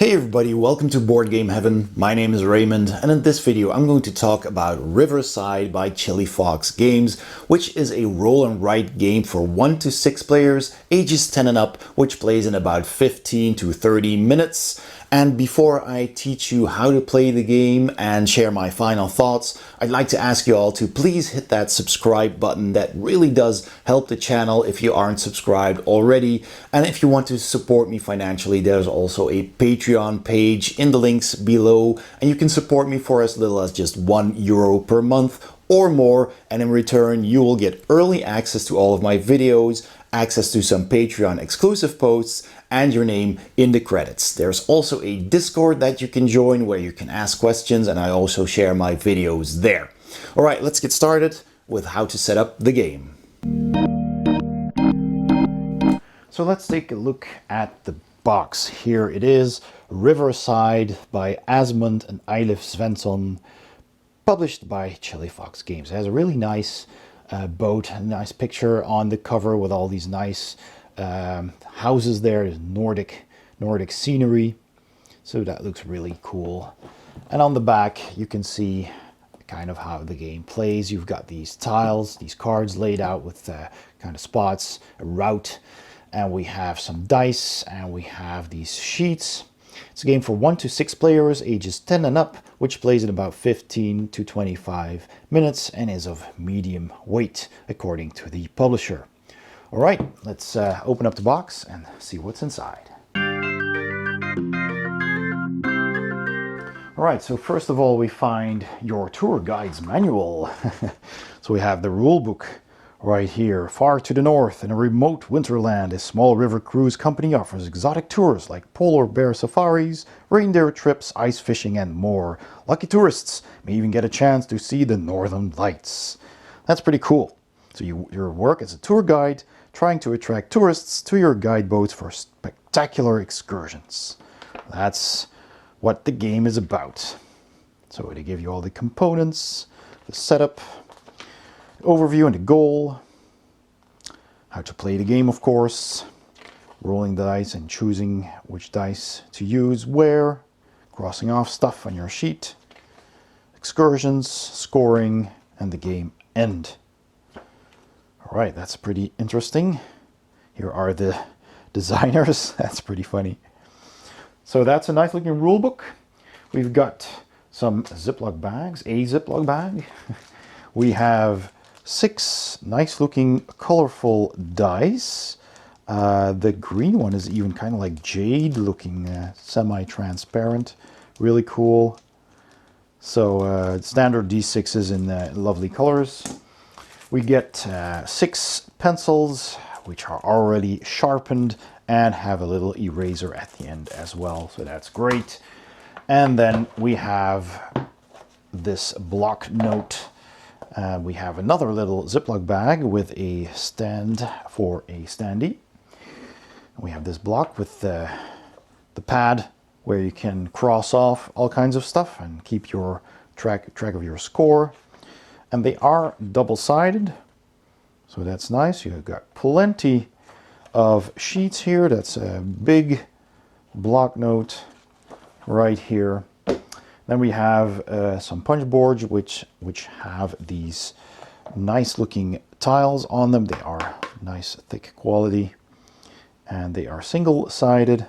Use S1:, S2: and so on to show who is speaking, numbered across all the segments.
S1: Hey everybody, welcome to Board Game Heaven. My name is Raymond, and in this video I'm going to talk about Riverside by Chilifox Games, which is a roll and write game for 1 to 6 players, ages 10 and up, which plays in about 15 to 30 minutes. And before I teach you how to play the game and share my final thoughts, I'd like to ask you all to please hit that subscribe button. That really does help the channel if you aren't subscribed already. And if you want to support me financially, there's also a Patreon page in the links below, and you can support me for as little as just €1 per month or more, and in return you will get early access to all of my videos, access to some Patreon exclusive posts, and your name in the credits. There's also a Discord that you can join where you can ask questions, and I also share my videos there. Alright, let's get started with how to set up the game. So let's take a look at the box. Here it is, Riverside by Asmund and Eilif Svensson, published by Chilifox Games. It has a really nice boat, a nice picture on the cover with all these nice houses there. There's Nordic scenery, so that looks really cool. And on the back you can see kind of how the game plays. You've got these tiles, these cards laid out with kind of spots, a route, and we have some dice, and we have these sheets. It's a game for 1 to 6 players, ages 10 and up, which plays in about 15 to 25 minutes and is of medium weight, according to the publisher. All right, let's open up the box and see what's inside. All right, so first of all, we find your tour guide's manual. So we have the rule book right here. Far to the north, in a remote winterland, a small river cruise company offers exotic tours like polar bear safaris, reindeer trips, ice fishing, and more. Lucky tourists may even get a chance to see the northern lights. That's pretty cool. So your work as a tour guide, trying to attract tourists to your guide boats for spectacular excursions. That's what the game is about. So they give you all the components, the setup, overview and the goal, how to play the game, of course, rolling the dice and choosing which dice to use where, crossing off stuff on your sheet, excursions, scoring, and the game end. All right, that's pretty interesting. Here are the designers. That's pretty funny. So that's a nice looking rule book. We've got some Ziploc bags, a Ziploc bag. We have 6 nice looking colorful dice. The green one is even kind of like jade looking, semi-transparent, really cool. So standard D6s in lovely colors. We get 6 pencils which are already sharpened and have a little eraser at the end as well, so that's great. And then we have this block note. We have another little Ziploc bag with a stand for a standee. We have this block with the pad where you can cross off all kinds of stuff and keep your track of your score. And they are double-sided, so that's nice. You've got plenty of sheets here. That's a big block note right here. Then we have some punch boards which have these nice looking tiles on them. They are nice thick quality and they are single-sided.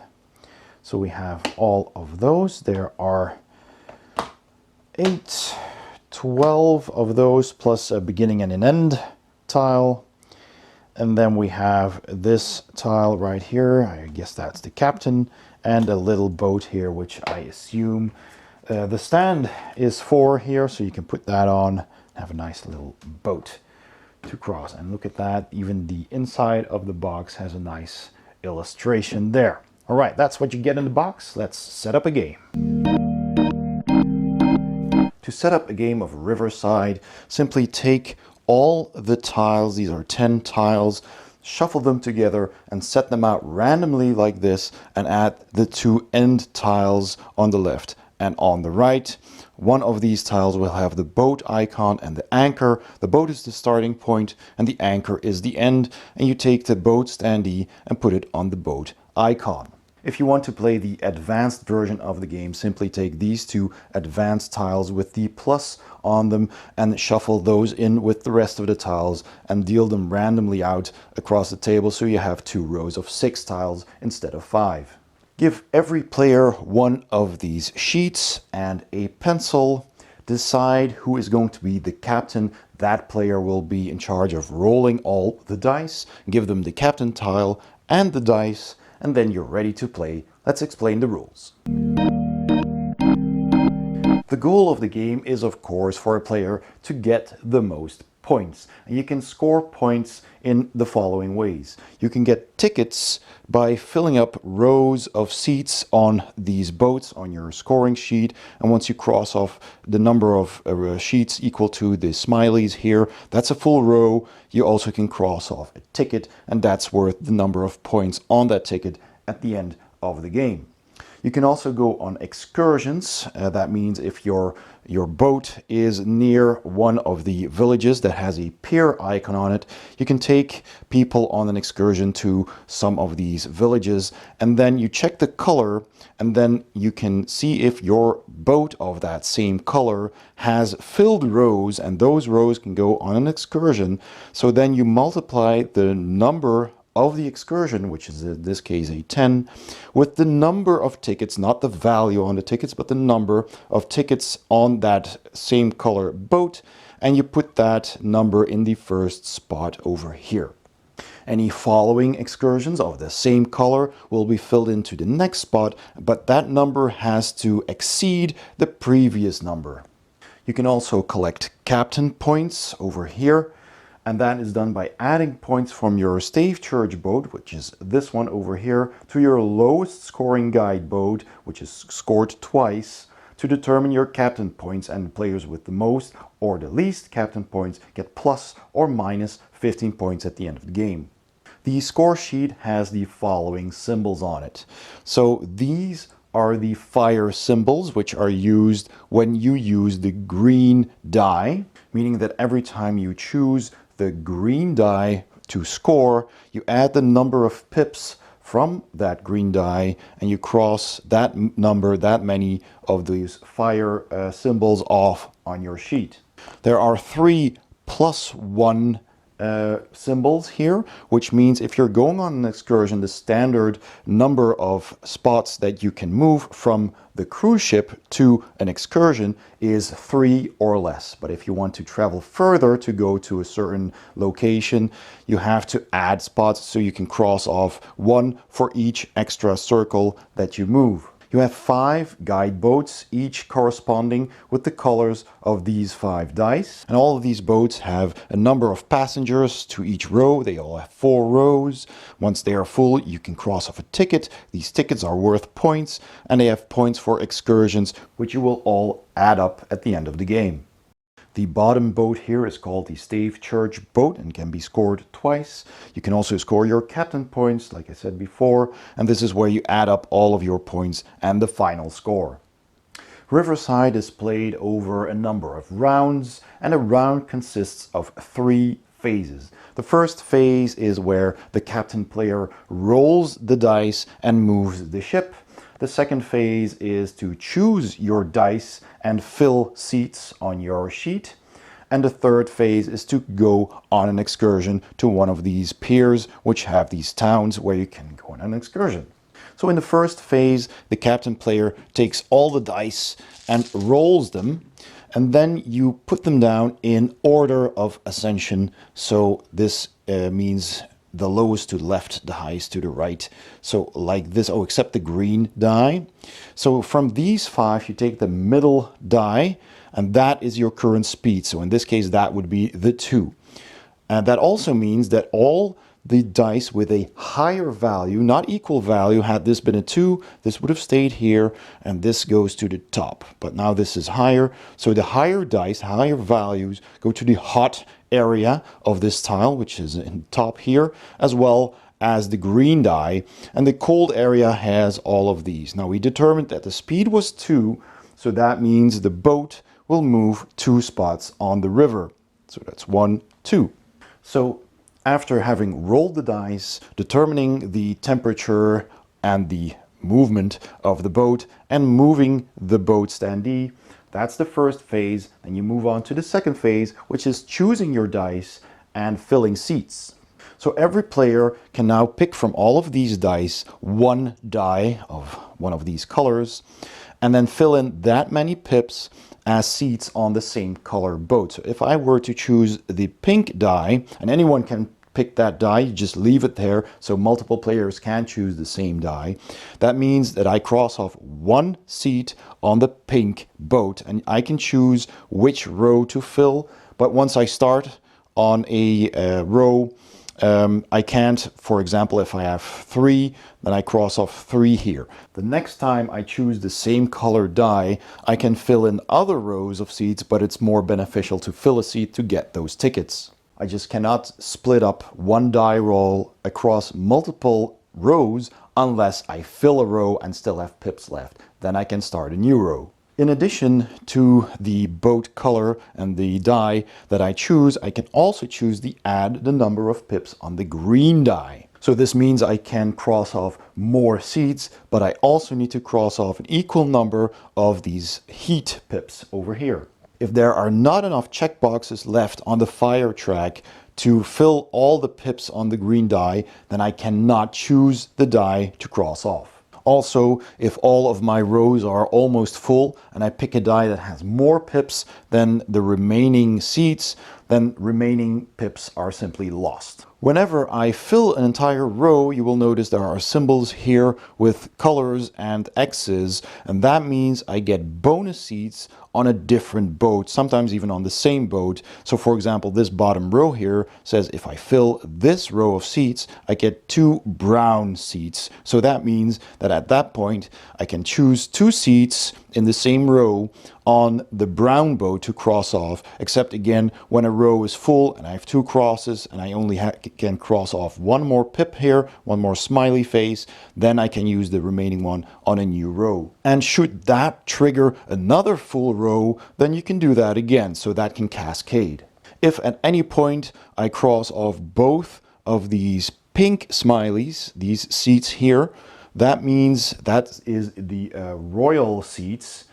S1: So we have all of those. There are 12 of those plus a beginning and an end tile. And then we have this tile right here. I guess that's the captain, and a little boat here, which I assume the stand is for here, so you can put that on, have a nice little boat to cross. And look at that, even the inside of the box has a nice illustration there. All right, that's what you get in the box. Let's set up a game. To set up a game of Riverside, simply take all the tiles, these are 10 tiles, shuffle them together and set them out randomly like this, and add the 2 end tiles on the left and on the right. One of these tiles will have the boat icon and the anchor. The boat is the starting point and the anchor is the end, and you take the boat standee and put it on the boat icon. If you want to play the advanced version of the game, simply take these two advanced tiles with the plus on them and shuffle those in with the rest of the tiles and deal them randomly out across the table, so you have 2 rows of 6 tiles instead of 5. Give every player one of these sheets and a pencil. Decide who is going to be the captain. That player will be in charge of rolling all the dice. Give them the captain tile and the dice, and then you're ready to play. Let's explain the rules. The goal of the game is, of course, for a player to get the most points. And you can score points in the following ways. You can get tickets by filling up rows of seats on these boats on your scoring sheet. And once you cross off the number of sheets equal to the smileys here, that's a full row. You also can cross off a ticket, and that's worth the number of points on that ticket at the end of the game. You can also go on excursions. That means if your boat is near one of the villages that has a pier icon on it, you can take people on an excursion to some of these villages, and then you check the color, and then you can see if your boat of that same color has filled rows, and those rows can go on an excursion. So then you multiply the number of the excursion, which is in this case a 10, with the number of tickets, not the value on the tickets, but the number of tickets on that same color boat, and you put that number in the first spot over here. Any following excursions of the same color will be filled into the next spot, but that number has to exceed the previous number. You can also collect captain points over here, and that is done by adding points from your stave church boat, which is this one over here, to your lowest scoring guide boat, which is scored twice, to determine your captain points, and the players with the most or the least captain points get plus or minus 15 points at the end of the game. The score sheet has the following symbols on it. So these are the fire symbols, which are used when you use the green die, meaning that every time you choose the green die to score, you add the number of pips from that green die, and you cross that number, that many of these fire symbols off on your sheet. There are 3 +1 symbols here, which means if you're going on an excursion, the standard number of spots that you can move from the cruise ship to an excursion is 3 or less. But if you want to travel further to go to a certain location, you have to add spots, so you can cross off 1 for each extra circle that you move. You have 5 guide boats, each corresponding with the colors of these 5 dice. And all of these boats have a number of passengers to each row. They all have 4 rows. Once they are full, you can cross off a ticket. These tickets are worth points, and they have points for excursions, which you will all add up at the end of the game. The bottom boat here is called the stave church boat and can be scored twice. You can also score your captain points, like I said before, and this is where you add up all of your points and the final score. Riverside is played over a number of rounds, and a round consists of 3 phases. The first phase is where the captain player rolls the dice and moves the ship. The second phase is to choose your dice and fill seats on your sheet. And the third phase is to go on an excursion to one of these piers, which have these towns where you can go on an excursion. So in the first phase, the captain player takes all the dice and rolls them, and then you put them down in order of ascension. So this means the lowest to the left, the highest to the right. So like this, except the green die. So from these 5, you take the middle die, and that is your current speed. So in this case, that would be the 2. And that also means that all the dice with a higher value, not equal value, had this been a 2, this would have stayed here, and this goes to the top. But now this is higher, so the higher dice, higher values, go to the hot area of this tile, which is in top here, as well as the green die, and the cold area has all of these. Now we determined that the speed was 2, so that means the boat will move 2 spots on the river. So that's 1, 2. So after having rolled the dice, determining the temperature and the movement of the boat and moving the boat standee. That's the first phase. Then you move on to the second phase, which is choosing your dice and filling seats. So every player can now pick from all of these dice one die of one of these colors and then fill in that many pips as seats on the same color boat. So if I were to choose the pink die, and anyone can pick that die, you just leave it there so multiple players can choose the same die. That means that I cross off one seat on the pink boat and I can choose which row to fill. But once I start on a row, I can't, for example, if I have 3, then I cross off 3 here. The next time I choose the same color die, I can fill in other rows of seats, but it's more beneficial to fill a seat to get those tickets. I just cannot split up one die roll across multiple rows unless I fill a row and still have pips left. Then I can start a new row. In addition to the boat color and the die that I choose, I can also choose to add the number of pips on the green die. So this means I can cross off more seats, but I also need to cross off an equal number of these heat pips over here. If there are not enough checkboxes left on the fire track to fill all the pips on the green die, then I cannot choose the die to cross off. Also, if all of my rows are almost full and I pick a die that has more pips than the remaining seats, then remaining pips are simply lost. Whenever I fill an entire row, you will notice there are symbols here with colors and X's, and that means I get bonus seats on a different boat, sometimes even on the same boat. So for example, this bottom row here says if I fill this row of seats, I get 2 brown seats. So that means that at that point, I can choose 2 seats in the same row on the brown boat to cross off, except again, when a row is full and I have 2 crosses and I only can cross off one more pip here, one more smiley face, then I can use the remaining one on a new row. And should that trigger another full row, then you can do that again, so that can cascade. If at any point I cross off both of these pink smileys, these seats here, that means that is the royal seats,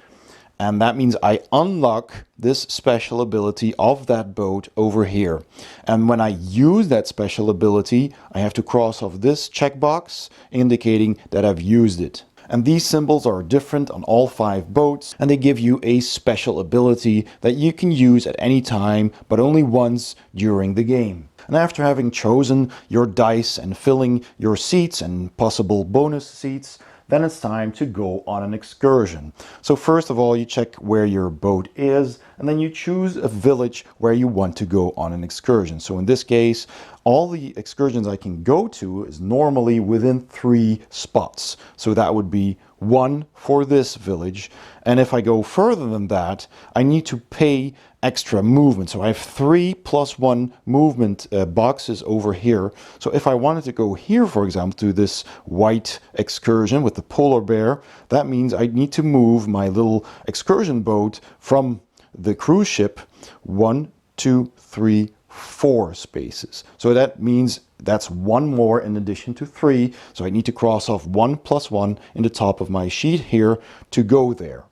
S1: and that means I unlock this special ability of that boat over here. And when I use that special ability, I have to cross off this checkbox indicating that I've used it. And these symbols are different on all 5 boats, and they give you a special ability that you can use at any time, but only once during the game. And after having chosen your dice and filling your seats and possible bonus seats, then it's time to go on an excursion. So first of all, you check where your boat is, and then you choose a village where you want to go on an excursion. So in this case, all the excursions I can go to is normally within 3 spots. So that would be 1 for this village. And if I go further than that, I need to pay extra movement. So I have 3 + 1 movement boxes over here. So if I wanted to go here, for example, to this white excursion with the polar bear, that means I need to move my little excursion boat from the cruise ship 1, 2, 3, 4 spaces. So that means that's 1 more in addition to 3. So I need to cross off 1 + 1 in the top of my sheet here to go there.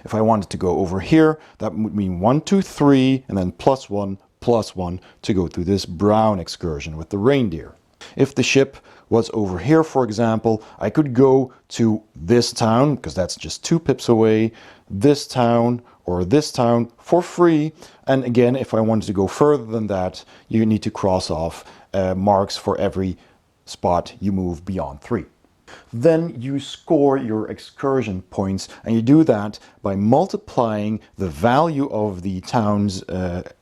S1: If I wanted to go over here, that would mean 1, 2, 3, and then +1, +1 to go through this brown excursion with the reindeer. If the ship was over here, for example, I could go to this town, because that's just 2 pips away, this town, or this town for free. And again, if I wanted to go further than that, you need to cross off marks for every spot you move beyond 3. Then you score your excursion points, and you do that by multiplying the value of the town's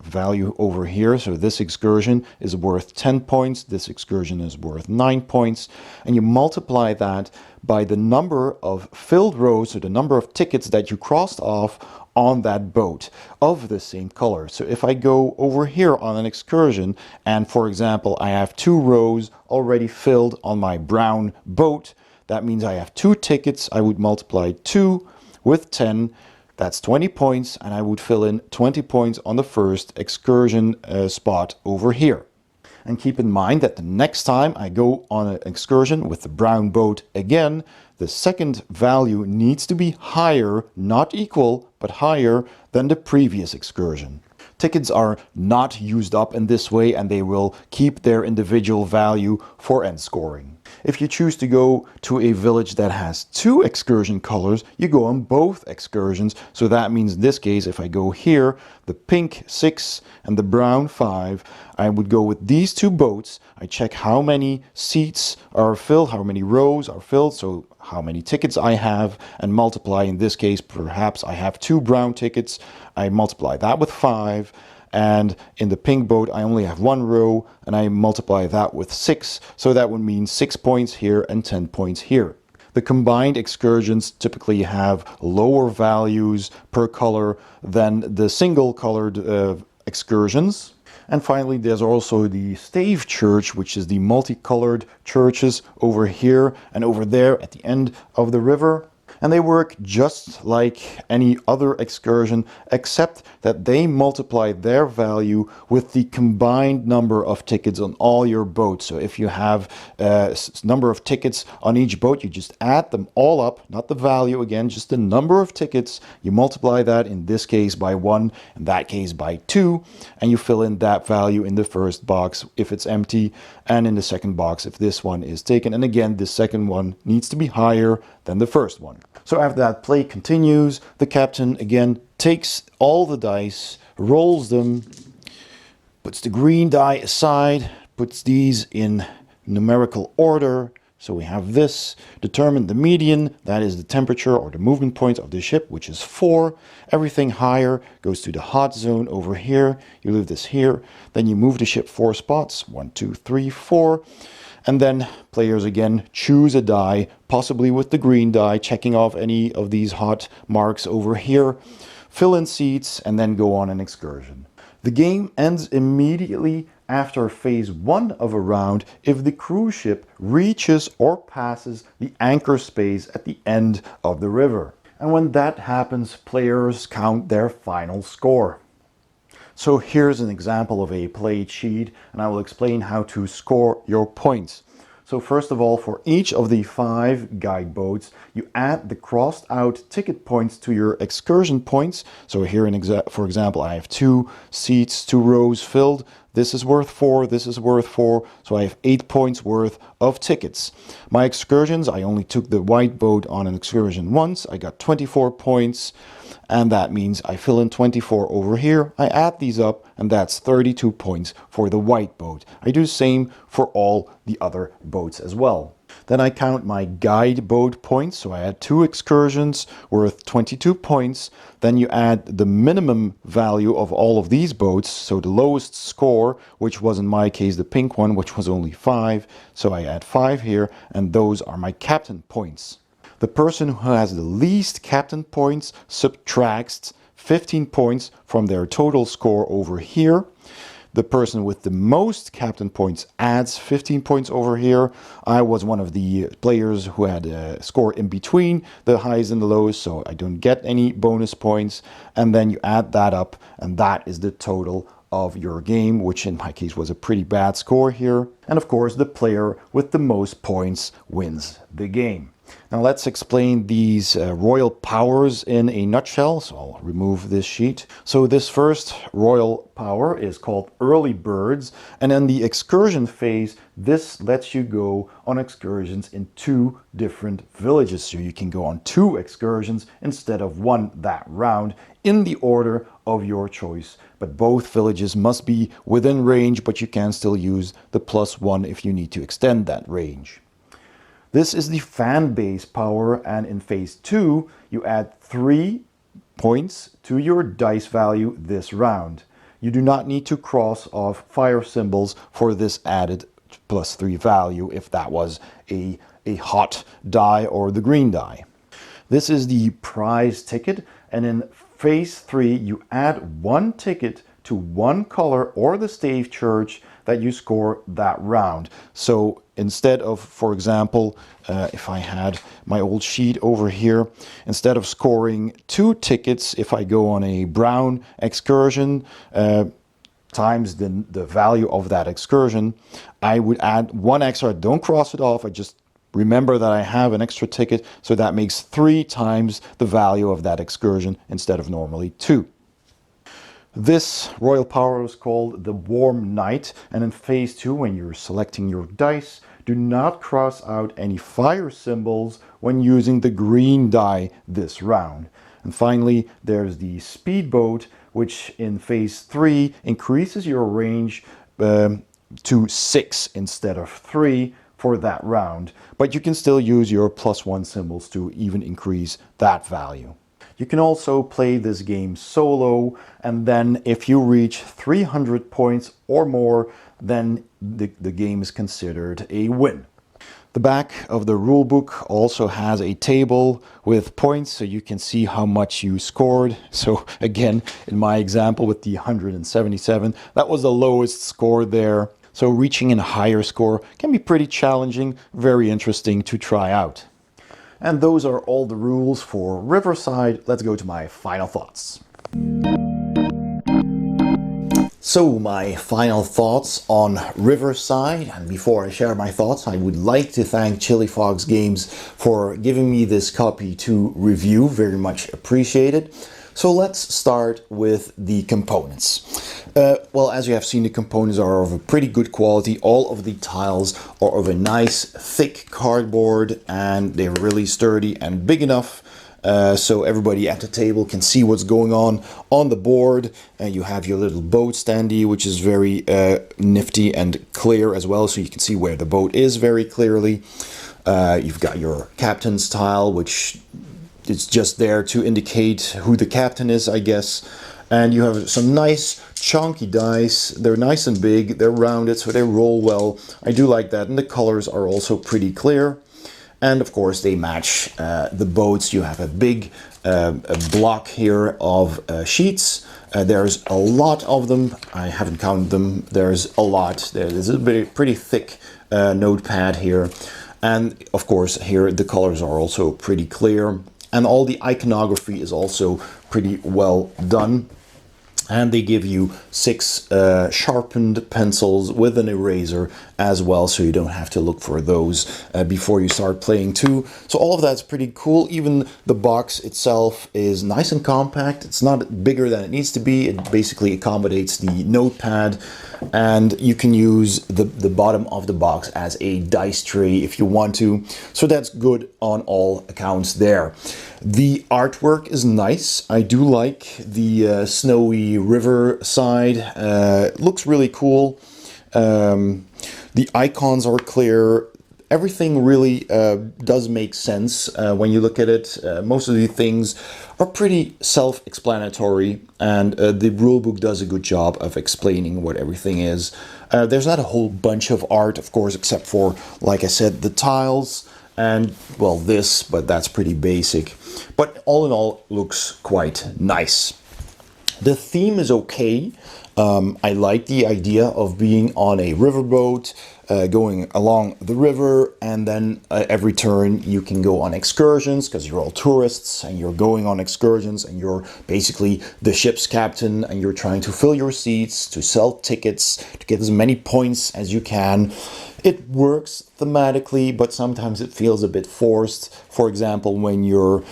S1: value over here. So this excursion is worth 10 points, this excursion is worth 9 points, and you multiply that by the number of filled rows, so the number of tickets that you crossed off on that boat of the same color. So if I go over here on an excursion and, for example, I have 2 rows already filled on my brown boat, that means I have 2 tickets. I would multiply 2 with 10. That's 20 points, and I would fill in 20 points on the first excursion spot over here. And keep in mind that the next time I go on an excursion with the brown boat again, the second value needs to be higher, not equal, but higher than the previous excursion. Tickets are not used up in this way, and they will keep their individual value for end scoring. If you choose to go to a village that has 2 excursion colors, you go on both excursions. So that means in this case, if I go here, the pink 6 and the brown 5, I would go with these 2 boats. I check how many seats are filled, how many rows are filled, so how many tickets I have, and multiply. In this case, perhaps I have 2 brown tickets. I multiply that with 5. And in the pink boat, I only have 1 row, and I multiply that with 6. So that would mean 6 points here and 10 points here. The combined excursions typically have lower values per color than the single colored excursions. And finally, there's also the stave church, which is the multicolored churches over here and over there at the end of the river. And they work just like any other excursion, except that they multiply their value with the combined number of tickets on all your boats. So if you have a number of tickets on each boat, you just add them all up, not the value again, just the number of tickets. You multiply that, in this case by 1, in that case by 2, and you fill in that value in the first box if it's empty, and in the second box if this one is taken. And again, the second one needs to be higher than the first one. So after that, play continues. The captain again takes all the dice, rolls them, puts the green die aside, puts these in numerical order. So we have this, determine the median, that is the temperature or the movement point of the ship, which is 4. Everything higher goes to the hot zone over here. You leave this here. Then you move the ship 4 spots, 1, 2, 3, 4. And then players again choose a die, possibly with the green die, checking off any of these hot marks over here, fill in seats, and then go on an excursion. The game ends immediately after phase 1 of a round if the cruise ship reaches or passes the anchor space at the end of the river. And when that happens, players count their final score. So here's an example of a play sheet, and I will explain how to score your points. So first of all, for each of the 5 guide boats, you add the crossed out ticket points to your excursion points. So here, for example, I have 2 seats, 2 rows filled. This is worth 4, this is worth 4, so I have 8 points worth of tickets. My excursions, I only took the white boat on an excursion once. I got 24 points, and that means I fill in 24 over here. I add these up, and that's 32 points for the white boat. I do the same for all the other boats as well. Then I count my guide boat points, so I had 2 excursions worth 22 points. Then you add the minimum value of all of these boats, so the lowest score, which was in my case the pink one, which was only 5. So I add 5 here, and those are my captain points. The person who has the least captain points subtracts 15 points from their total score over here. The person with the most captain points adds 15 points over here. I was one of the players who had a score in between the highs and the lows, so I don't get any bonus points. And then you add that up, and that is the total of your game, which in my case was a pretty bad score here. And of course, the player with the most points wins the game. Now let's explain these royal powers in a nutshell. So I'll remove this sheet. So this first royal power is called Early Birds. And in the excursion phase, this lets you go on excursions in 2 different villages. So you can go on 2 excursions instead of 1 that round in the order of your choice. But both villages must be within range, but you can still use the +1 if you need to extend that range. This is the fan base power, and in phase 2, you add 3 points to your dice value this round. You do not need to cross off fire symbols for this added +3 value if that was a hot die or the green die. This is the prize ticket, and in phase 3, you add 1 ticket to 1 color or the stave church that you score that round. So instead of, for example, if I had my old sheet over here, instead of scoring 2 tickets, if I go on a brown excursion, times the value of that excursion. I would add one extra. Don't cross it off. I just remember that I have an extra ticket, so that makes 3 times the value of that excursion instead of normally 2. This royal power is called the Warm Night, and in phase 2, when you're selecting your dice, do not cross out any fire symbols when using the green die this round. And finally, there's the Speedboat, which in phase 3 increases your range to 6 instead of 3 for that round, but you can still use your +1 symbols to even increase that value. You can also play this game solo, and then if you reach 300 points or more, then the game is considered a win. The back of the rulebook also has a table with points, so you can see how much you scored. So again, in my example with the 177, that was the lowest score there. So reaching a higher score can be pretty challenging, very interesting to try out. And those are all the rules for Riverside. Let's go to my final thoughts. So my final thoughts on Riverside, and before I share my thoughts, I would like to thank Chilifox Games for giving me this copy to review. Very much appreciated. So let's start with the components. Well, as you have seen, the components are of a pretty good quality. All of the tiles are of a nice thick cardboard, and they're really sturdy and big enough so everybody at the table can see what's going on the board. And you have your little boat standee, which is very nifty and clear as well, so you can see where the boat is very clearly. You've got your captain's tile, which it's just there to indicate who the captain is, I guess. And you have some nice chunky dice. They're nice and big, they're rounded, so they roll well. I do like that, and the colors are also pretty clear. And of course they match the boats. You have a big a block here of sheets. There's a lot of them. I haven't counted them. There's a lot. There's a pretty thick notepad here. And of course here the colors are also pretty clear. And all the iconography is also pretty well done. And they give you 6 sharpened pencils with an eraser as well, so you don't have to look for those before you start playing too. So all of that's pretty cool. Even the box itself is nice and compact. It's not bigger than it needs to be. It basically accommodates the notepad, and you can use the bottom of the box as a dice tray if you want to. So that's good on all accounts there. The artwork is nice. I do like the snowy Riverside. Looks really cool. The icons are clear. Everything really does make sense when you look at it. Most of the things are pretty self-explanatory, and the rulebook does a good job of explaining what everything is. There's not a whole bunch of art, of course, except for, like I said, the tiles and, well, this, but that's pretty basic. But all in all, looks quite nice. The theme is okay. I like the idea of being on a riverboat, going along the river, and then every turn you can go on excursions, because you're all tourists and you're going on excursions, and you're basically the ship's captain, and you're trying to fill your seats, to sell tickets, to get as many points as you can. It works thematically, but sometimes it feels a bit forced. For example, when you're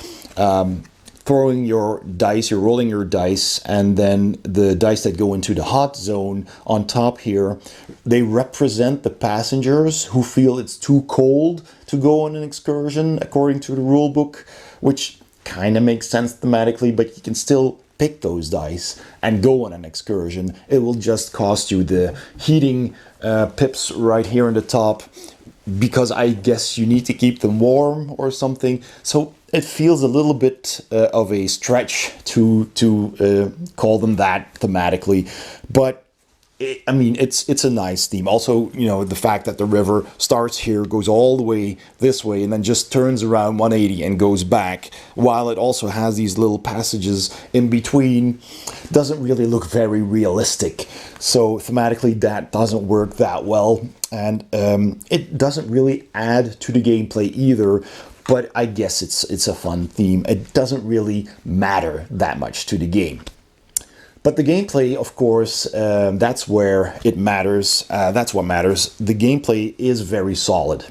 S1: throwing your dice, you're rolling your dice, and then the dice that go into the hot zone on top here, they represent the passengers who feel it's too cold to go on an excursion according to the rule book, which kind of makes sense thematically, but you can still pick those dice and go on an excursion. It will just cost you the heating pips right here on the top, because I guess you need to keep them warm or something. So it feels a little bit of a stretch to call them that thematically, but I mean, it's a nice theme. Also, you know, the fact that the river starts here, goes all the way this way, and then just turns around 180 and goes back, while it also has these little passages in between, doesn't really look very realistic. So thematically, that doesn't work that well, and it doesn't really add to the gameplay either. But I guess it's a fun theme. It doesn't really matter that much to the game. But the gameplay, of course, that's where it matters. That's what matters. The gameplay is very solid.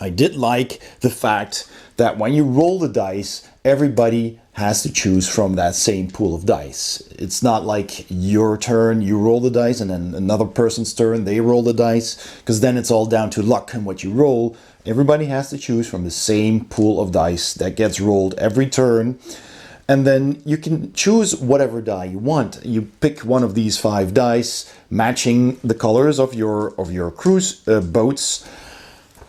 S1: I did like the fact that when you roll the dice, everybody has to choose from that same pool of dice. It's not like your turn, you roll the dice, and then another person's turn, they roll the dice, because then it's all down to luck and what you roll. Everybody has to choose from the same pool of dice that gets rolled every turn. And then you can choose whatever die you want. You pick one of these 5 dice, matching the colors of your cruise boats.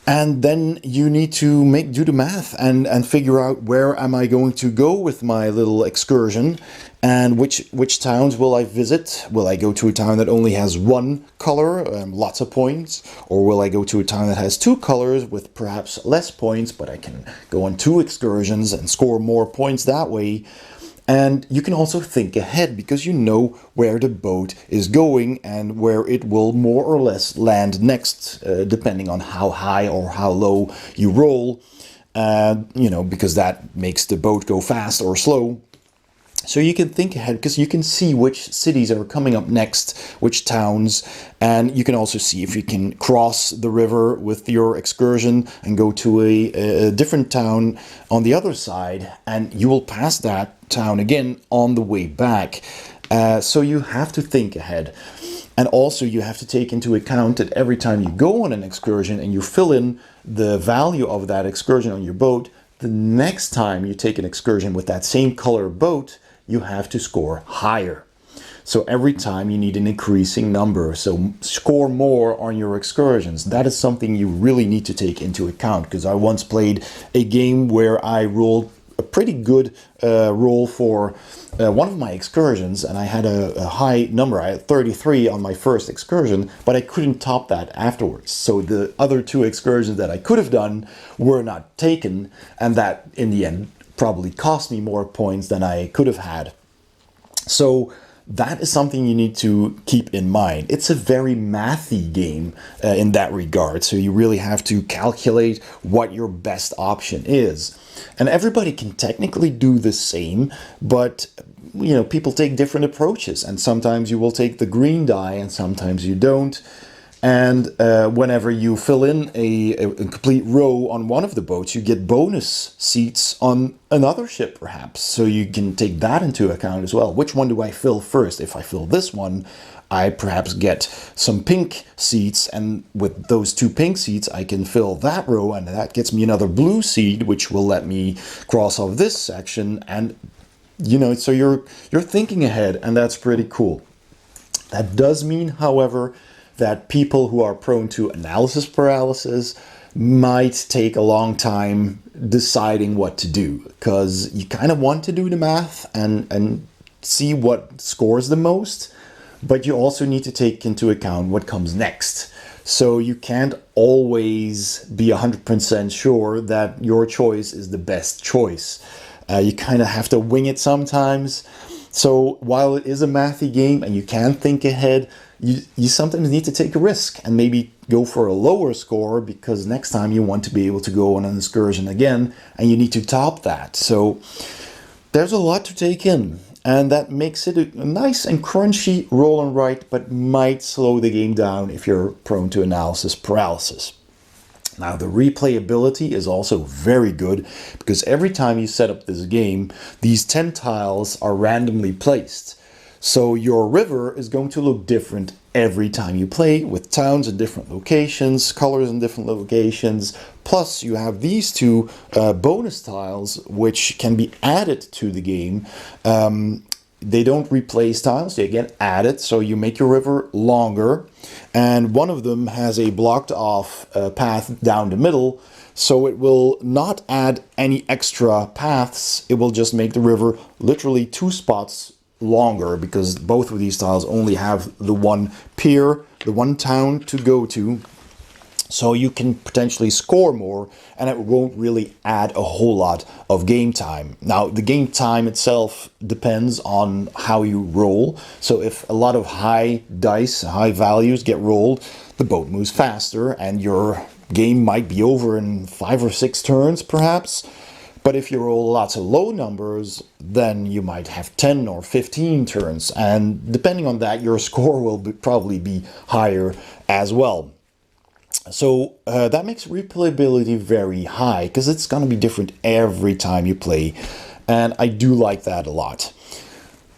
S1: And then you need to do the math and figure out where am I going to go with my little excursion, and which towns will I visit. Will I go to a town that only has 1 color, lots of points, or will I go to a town that has 2 colors with perhaps less points, but I can go on 2 excursions and score more points that way. And you can also think ahead, because you know where the boat is going and where it will more or less land next, depending on how high or how low you roll, because that makes the boat go fast or slow. So you can think ahead, because you can see which cities are coming up next, which towns, and you can also see if you can cross the river with your excursion and go to a different town on the other side, and you will pass that town again on the way back. So you have to think ahead. And also you have to take into account that every time you go on an excursion and you fill in the value of that excursion on your boat, the next time you take an excursion with that same color boat, you have to score higher. So every time you need an increasing number. So score more on your excursions. That is something you really need to take into account, because I once played a game where I rolled a pretty good roll for one of my excursions, and I had a high number. I had 33 on my first excursion, but I couldn't top that afterwards. So the other 2 excursions that I could have done were not taken, and that in the end probably cost me more points than I could have had. So that is something you need to keep in mind. It's a very mathy game in that regard. So you really have to calculate what your best option is. And everybody can technically do the same, but people take different approaches. And sometimes you will take the green die and sometimes you don't. And whenever you fill in a complete row on one of the boats, you get bonus seats on another ship, perhaps. So you can take that into account as well. Which one do I fill first? If I fill this one, I perhaps get some pink seats, and with those 2 pink seats, I can fill that row, and that gets me another blue seat, which will let me cross off this section. And so you're thinking ahead, and that's pretty cool. That does mean, however, that people who are prone to analysis paralysis might take a long time deciding what to do, because you kind of want to do the math and see what scores the most, but you also need to take into account what comes next. So you can't always be 100% sure that your choice is the best choice. You kind of have to wing it sometimes. So while it is a mathy game and you can think ahead, you sometimes need to take a risk and maybe go for a lower score, because next time you want to be able to go on an excursion again and you need to top that. So there's a lot to take in, and that makes it a nice and crunchy roll and write, but might slow the game down if you're prone to analysis paralysis. Now, the replayability is also very good, because every time you set up this game, these 10 tiles are randomly placed. So your river is going to look different every time you play, with towns in different locations, colors in different locations. Plus you have these 2 bonus tiles which can be added to the game. They don't replace tiles, they get added, so you make your river longer. And one of them has a blocked off path down the middle, so it will not add any extra paths. It will just make the river literally 2 spots longer, because both of these tiles only have the one pier, the one town to go to. So you can potentially score more, and it won't really add a whole lot of game time. Now, the game time itself depends on how you roll. So if a lot of high dice, high values get rolled, the boat moves faster and your game might be over in 5 or 6 turns perhaps. But if you roll lots of low numbers, then you might have 10 or 15 turns. And depending on that, your score will probably be higher as well. So that makes replayability very high because it's going to be different every time you play. And I do like that a lot.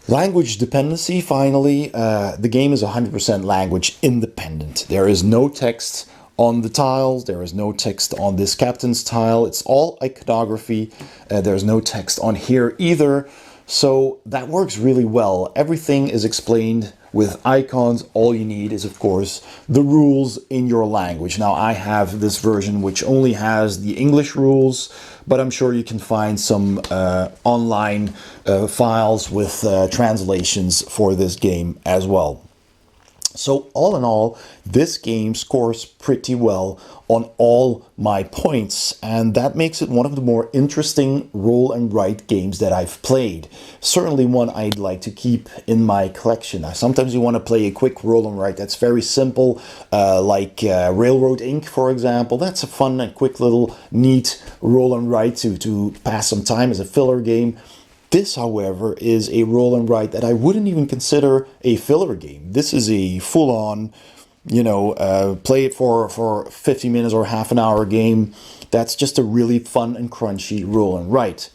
S1: Language dependency, finally. The game is 100% language independent. There is no text on the tiles. There is no text on this captain's tile. It's all iconography. There's no text on here either. So that works really well. Everything is explained with icons. All you need is, of course, the rules in your language. Now, I have this version which only has the English rules, but I'm sure you can find some online files with translations for this game as well. So all in all, this game scores pretty well on all my points, and that makes it one of the more interesting roll and write games that I've played. Certainly one I'd like to keep in my collection. Now, sometimes you want to play a quick roll and write that's very simple, like Railroad Inc., for example. That's a fun and quick little neat roll and write to pass some time as a filler game. This, however, is a roll and write that I wouldn't even consider a filler game. This is a full-on, play it for 50 minutes or half an hour game. That's just a really fun and crunchy roll and write.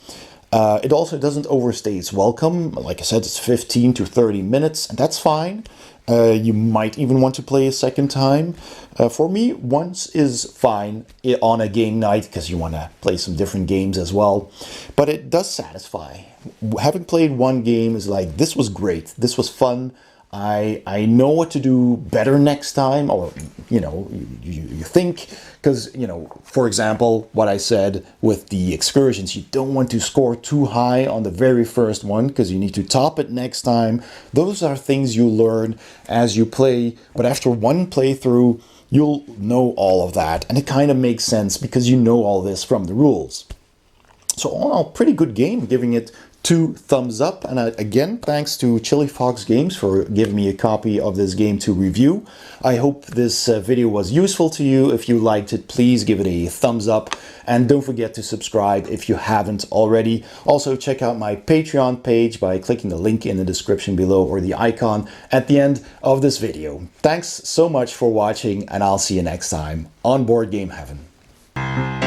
S1: It also doesn't overstay its welcome. Like I said, it's 15 to 30 minutes, and that's fine. You might even want to play a second time. For me, once is fine on a game night because you want to play some different games as well. But it does satisfy. Having played one game is like, this was great. This was fun. I know what to do better next time, or you think, because for example, what I said with the excursions, you don't want to score too high on the very first one because you need to top it next time. Those are things you learn as you play, but after one playthrough you'll know all of that, and it kind of makes sense because you know all this from the rules. So all in all, pretty good game, giving it 2 thumbs up. And again, thanks to Chilifox Games for giving me a copy of this game to review. I hope this video was useful to you. If you liked it, please give it a thumbs up. And don't forget to subscribe if you haven't already. Also, check out my Patreon page by clicking the link in the description below or the icon at the end of this video. Thanks so much for watching, and I'll see you next time on Board Game Heaven.